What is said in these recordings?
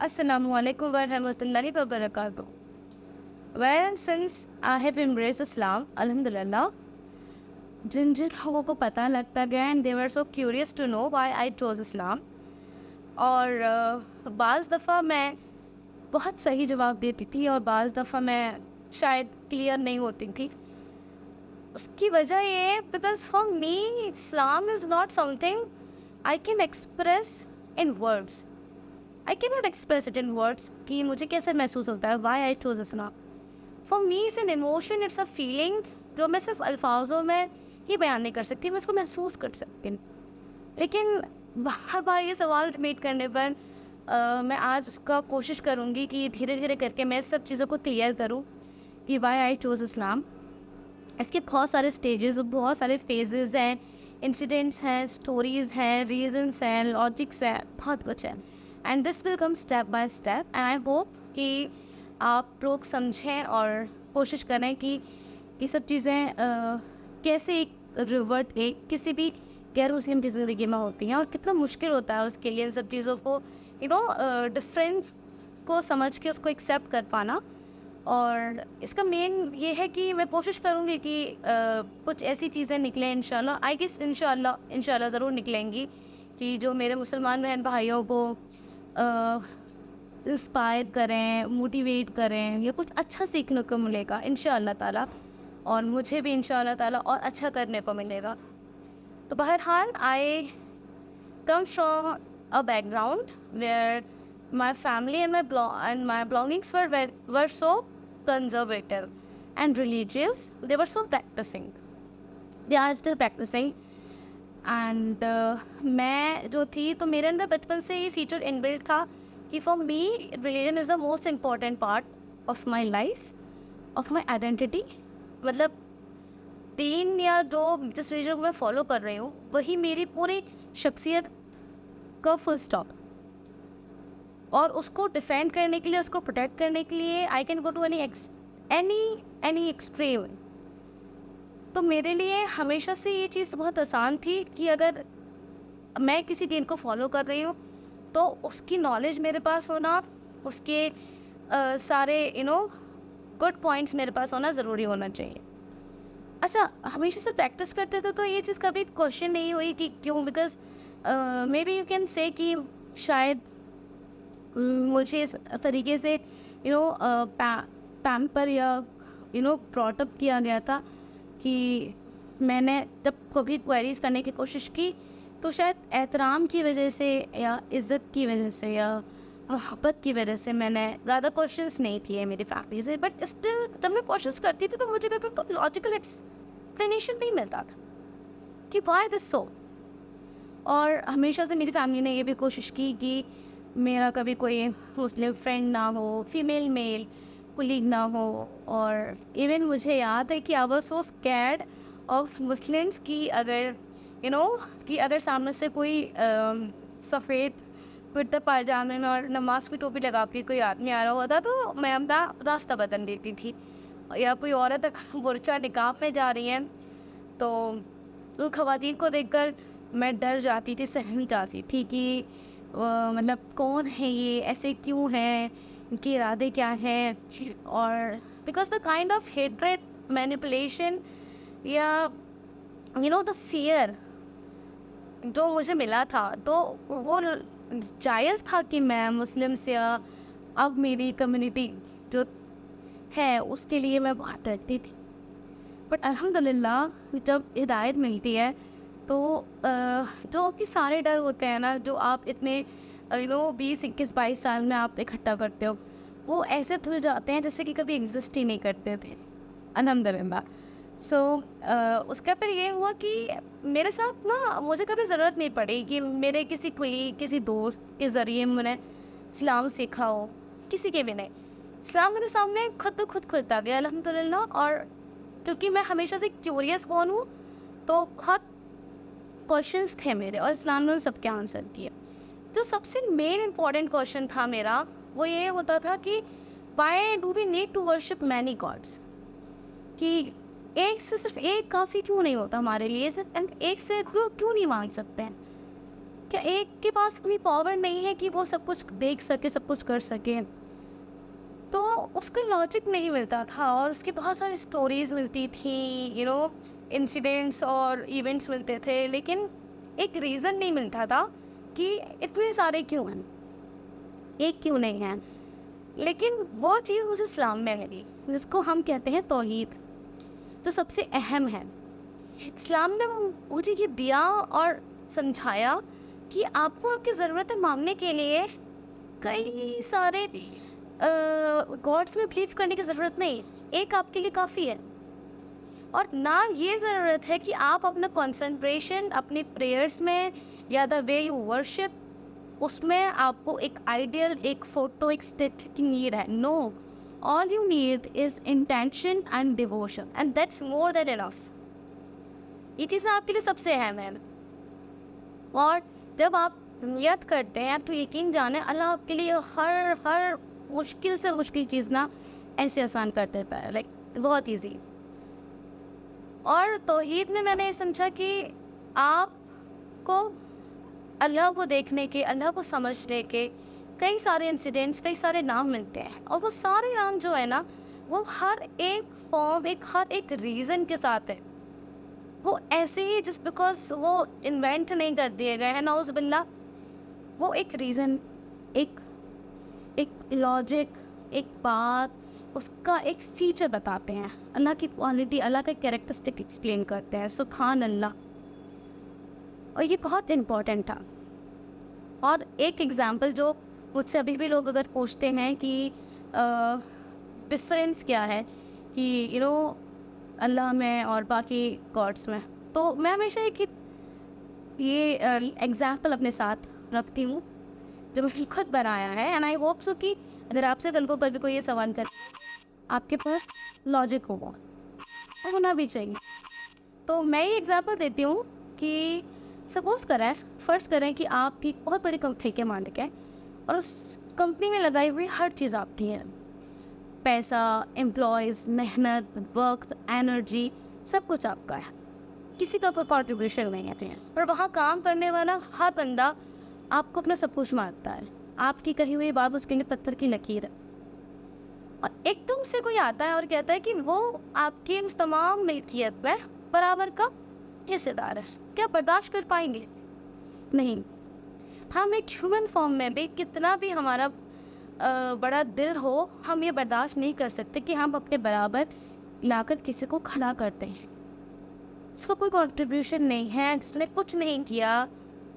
Assalamu alaikum wa rahmatullahi wa barakatuh. Well, since I have embraced Islam, Alhamdulillah, जिन जिन लोगों को पता लगता गया and they were so curious to know why I chose Islam. और बाज़ दफ़ा मैं बहुत सही जवाब देती थी और बाज़ दफ़ा मैं शायद क्लियर नहीं होती थी। उसकी वजह ये है because for me Islam is not something I can express in words. I can not express it in words कि मुझे कैसे महसूस होता है why I chose Islam. For me it's an emotion, it's a feeling जो मैं सिर्फ अल्फाजों में ही बयान नहीं कर सकती, मैं उसको महसूस कर सकती हूँ। लेकिन हर बार ये सवाल रिपीट करने पर मैं आज उसका कोशिश करूँगी कि धीरे धीरे करके मैं सब चीज़ों को क्लियर करूँ कि वाई आई चोज़ इस्लाम। इसके बहुत सारे स्टेजेस, बहुत सारे फेजेस हैं, इंसिडेंट्स हैं, स्टोरीज़ हैं, रीजंस हैं, लॉजिक्स हैं, बहुत कुछ है। And this will come step by step and I hope कि आप लोग समझें और कोशिश करें कि ये सब चीज़ें कैसे एक रिवर्ट एक किसी भी गैर मुस्लिम की ज़िंदगी में होती हैं और कितना मुश्किल होता है उसके लिए इन सब चीज़ों को डिफरेंट को समझ के उसको एक्सेप्ट कर पाना। और इसका मेन ये है कि मैं कोशिश करूँगी कि कुछ ऐसी चीज़ें निकलें इंशाल्लाह। आई गेस इंशाल्लाह ज़रूर निकलेंगी कि जो मेरे मुसलमान बहन भाइयों को इंस्पायर करें, मोटिवेट करें, या कुछ अच्छा सीखने को मिलेगा इंशाअल्लाह ताला, और मुझे भी इंशाअल्लाह ताला और अच्छा करने को मिलेगा। तो बहरहाल I come from a background where my family and my belongings were so conservative and religious. They were so practicing. They are still practicing. And मैं जो थी तो मेरे अंदर बचपन से ये फीचर इनबिल्ट था कि for me religion is the most important part of my life, of my identity. मतलब दीन या जो जिस रिलीजन को मैं फॉलो कर रही हूँ वही मेरी पूरी शख्सियत का फुल स्टॉप। और उसको डिफेंड करने के लिए, उसको प्रोटेक्ट करने के लिए I can go to any extreme. तो मेरे लिए हमेशा से ये चीज़ बहुत आसान थी कि अगर मैं किसी दीन को फॉलो कर रही हूँ तो उसकी नॉलेज मेरे पास होना, उसके सारे गुड पॉइंट्स मेरे पास होना ज़रूरी होना चाहिए। अच्छा, हमेशा से प्रैक्टिस करते थे तो ये चीज़ कभी क्वेश्चन नहीं हुई कि क्यों, because may be you can say कि शायद मुझे इस तरीके से पैम्पर या ब्रॉट अप किया गया था कि मैंने जब कभी क्वेरीज करने की कोशिश की तो शायद एहतराम की वजह से या इज़्ज़त की वजह से या मोहब्बत की वजह से मैंने ज़्यादा क्वेश्चंस नहीं किए मेरी फैमिली से। बट स्टिल जब मैं क्वेश्चंस करती थी तो मुझे कभी लॉजिकल एक्सप्लेनेशन नहीं मिलता था कि व्हाई दिस सो। और हमेशा से मेरी फैमिली ने ये भी कोशिश की कि मेरा कभी कोई मुस्लिम फ्रेंड ना हो, फीमेल मेल कुलीग ना हो। और इवन मुझे याद है कि I was so scared of Muslims कि अगर कि अगर सामने से कोई सफ़ेद कुर्ता पायजामे में और नमाज की टोपी लगा के कोई आदमी आ रहा होता तो मैं अपना रास्ता बदल देती थी। या कोई औरत बुर्का निकाब में जा रही है तो उन ख़वातीन को देखकर मैं डर जाती थी, सहम जाती थी कि मतलब कौन है ये, ऐसे क्यों हैं, इनके इरादे क्या हैं। और because the kind of hatred, manipulation या द फियर जो मुझे मिला था तो वो जायज़ था कि मैं मुस्लिम से या अब मेरी कम्युनिटी जो है उसके लिए मैं बहुत डरती थी। बट अल्हम्दुलिल्लाह जब हिदायत मिलती है तो जो आपके सारे डर होते हैं ना, जो आप इतने 20, 21, 22 साल में आप इकट्ठा करते हो, वो ऐसे धुल जाते हैं जैसे कि कभी एग्जिस्ट ही नहीं करते थे अल्हम्दुलिल्लाह। सो उसका फिर ये हुआ कि मेरे साथ ना मुझे कभी ज़रूरत नहीं पड़ी कि मेरे किसी कुलीग, किसी दोस्त के ज़रिए मैंने इस्लाम सीखा हो, किसी के भी नहीं। इस्लाम मेरे सामने खुद ब खुद खुलता गया अल्हम्दुलिल्लाह। और क्योंकि मैं हमेशा से क्यूरियस कौन हूँ तो बहुत क्वेश्चंस थे मेरे और इस्लाम ने उन सबके आंसर दिए। जो सबसे मेन इम्पॉर्टेंट क्वेश्चन था मेरा वो ये होता था कि why do we need to worship many gods, कि एक से सिर्फ एक काफ़ी क्यों नहीं होता हमारे लिए, सिर्फ एक से क्यों नहीं मांग सकते हैं। क्या एक के पास इतनी पावर नहीं है कि वो सब कुछ देख सके, सब कुछ कर सके? तो उसका लॉजिक नहीं मिलता था और उसकी बहुत सारी स्टोरीज़ मिलती थी, इंसिडेंट्स और इवेंट्स मिलते थे, लेकिन एक रीज़न नहीं मिलता था कि इतने सारे क्यों हैं, एक क्यों नहीं है। लेकिन वो चीज़ मुझे इस्लाम में मिली, जिसको हम कहते हैं तौहीद, तो सबसे अहम है। इस्लाम ने मुझे ये दिया और समझाया कि आपको आपकी ज़रूरतें मांगने के लिए कई सारे गॉड्स में बिलीव करने की ज़रूरत नहीं, एक आपके लिए काफ़ी है। और ना ये ज़रूरत है कि आप अपना कंसंट्रेशन अपने प्रेयर्स में या द वे यू वर्शिप, उसमें आपको एक आइडियल, एक फ़ोटो, एक स्टेट की नीड है। No, all you need is intention and devotion, and that's more than enough. ये चीज़ें आपके लिए सबसे अहम है। और जब आप नियत करते हैं तो यकीन जाने अल्लाह आपके लिए हर मुश्किल से मुश्किल चीज़ ना ऐसे आसान कर देता है, लाइक बहुत ईजी। और तौहीद में मैंने ये समझा कि आपको अल्लाह को देखने के, अल्लाह को समझने के कई सारे इंसिडेंट्स, कई सारे नाम मिलते हैं, और वो सारे नाम जो है ना, वो हर एक फॉर्म, हर एक रीज़न के साथ है। वो ऐसे ही जस्ट बिकॉज वो इन्वेंट नहीं कर दिए गए हैं, नाउज़ बिल्ला। वो एक रीज़न, एक एक लॉजिक, एक बात, उसका एक फीचर बताते हैं, अल्लाह की क्वालिटी, अल्लाह का कैरेक्टरिस्टिक एक्सप्लेन करते हैं। सुभान अल्लाह। और ये बहुत इम्पोर्टेंट था। और एक एग्ज़ाम्पल जो मुझसे अभी भी लोग अगर पूछते हैं कि डिफरेंस क्या है कि अल्लाह में और बाकी गॉड्स में, तो मैं हमेशा ये एग्ज़ाम्पल अपने साथ रखती हूँ जो मैंने खुद बनाया है। एंड आई होप सो कि अगर आपसे कल को कभी कोई ये सवाल करे, आपके पास लॉजिक होगा, और होना भी चाहिए। तो मैं ये एग्ज़ाम्पल देती हूँ कि सपोज़ करें, फ़र्ज़ करें कि आप एक बहुत बड़ी कंपनी के मालिक हैं और उस कंपनी में लगाई हुई हर चीज़ आपकी है। पैसा, एम्प्लॉयज़, मेहनत, वक्त, एनर्जी, सब कुछ आपका है, किसी का कोई कॉन्ट्रीब्यूशन नहीं है। पर वहाँ काम करने वाला हर बंदा आपको अपना सब कुछ मानता है, आपकी कही हुई बात उसके लिए पत्थर की लकीर है। और एकदम से कोई आता है और कहता है कि वो आपकी उस तमाम मिल्कियत में बराबर का हिस्सेदार है। क्या बर्दाश्त कर पाएंगे? नहीं। हम एक ह्यूमन फॉर्म में भी, कितना भी हमारा बड़ा दिल हो, हम ये बर्दाश्त नहीं कर सकते कि हम अपने बराबर लाकर किसी को खड़ा करते हैं, उसका कोई कंट्रीब्यूशन नहीं है, जिसने कुछ नहीं किया,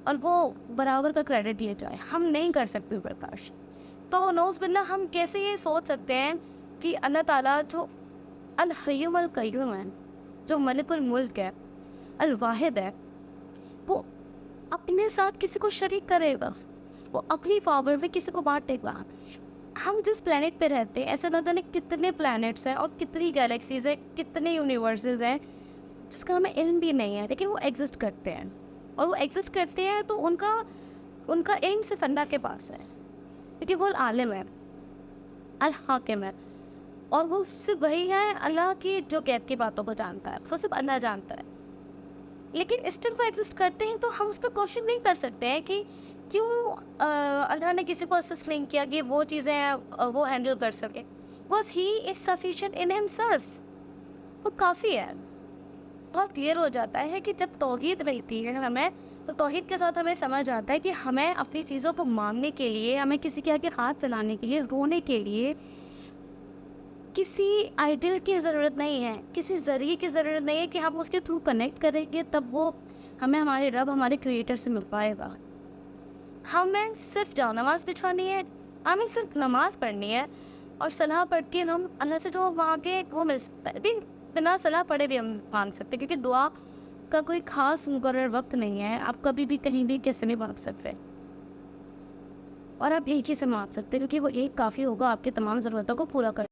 और वो बराबर का क्रेडिट दिया जाए। हम नहीं कर सकते बर्दाश्त। तो नौज़ बिल्ला, हम कैसे ये सोच सकते हैं कि अल्लाह ताला जो अल हय्युम अल क़य्यूम है, जो मलिकुल मुल्क है, अल वाहिद है, वो अपने साथ किसी को शरीक करेगा, वो अपनी पावर में किसी को बांटेगा। हम जिस प्लेनेट पे रहते हैं, ऐसे न जाने कितने प्लैनेट्स हैं और कितनी गैलेक्सीज़ हैं, कितने यूनिवर्सेस हैं जिसका हमें इल्म भी नहीं है, लेकिन वो एग्जिस्ट करते हैं। और वो एग्जिस्ट करते हैं तो उनका एम सिर्फ अल्लाह के पास है, क्योंकि वो आलिम है, अल हाकिम है, और वो सिर्फ वही है अल्लाह की जो गैब की बातों को जानता है, वो सिर्फ अल्लाह जानता है। लेकिन स्टिल वो एग्जिस्ट करते हैं, तो हम उस पर क्वेश्चन नहीं कर सकते हैं कि क्यों अल्लाह ने किसी को असिस्ट नहीं किया कि वो चीज़ें वो हैंडल कर सके। बस he is sufficient in himself, वो काफ़ी है। बहुत क्लियर हो जाता है कि जब तौहीद मिलती है हमें, तो तौहीद के साथ हमें समझ आता है कि हमें अपनी चीज़ों को मांगने के लिए, हमें किसी के आगे हाथ फैलाने के लिए, रोने के लिए किसी आइडियल की ज़रूरत नहीं है, किसी ज़रिए की ज़रूरत नहीं है कि हम उसके थ्रू कनेक्ट करेंगे तब वो हमें हमारे रब, हमारे क्रिएटर से मिल पाएगा। हमें सिर्फ जा नमाज़ बिछानी है, हमें सिर्फ नमाज़ पढ़नी है, और सलाह पढ़ के हम अल्लाह से जो मांगे वो मिल सकता है। बिना सलाह पढ़े भी हम मांग सकते, क्योंकि दुआ का कोई ख़ास मुकर्रर वक्त नहीं है। आप कभी भी कहीं भी कैसे भी मांग सकते, और आप एक ही से मांग सकते, क्योंकि वो एक काफ़ी होगा आपकी तमाम ज़रूरतों को पूरा कर।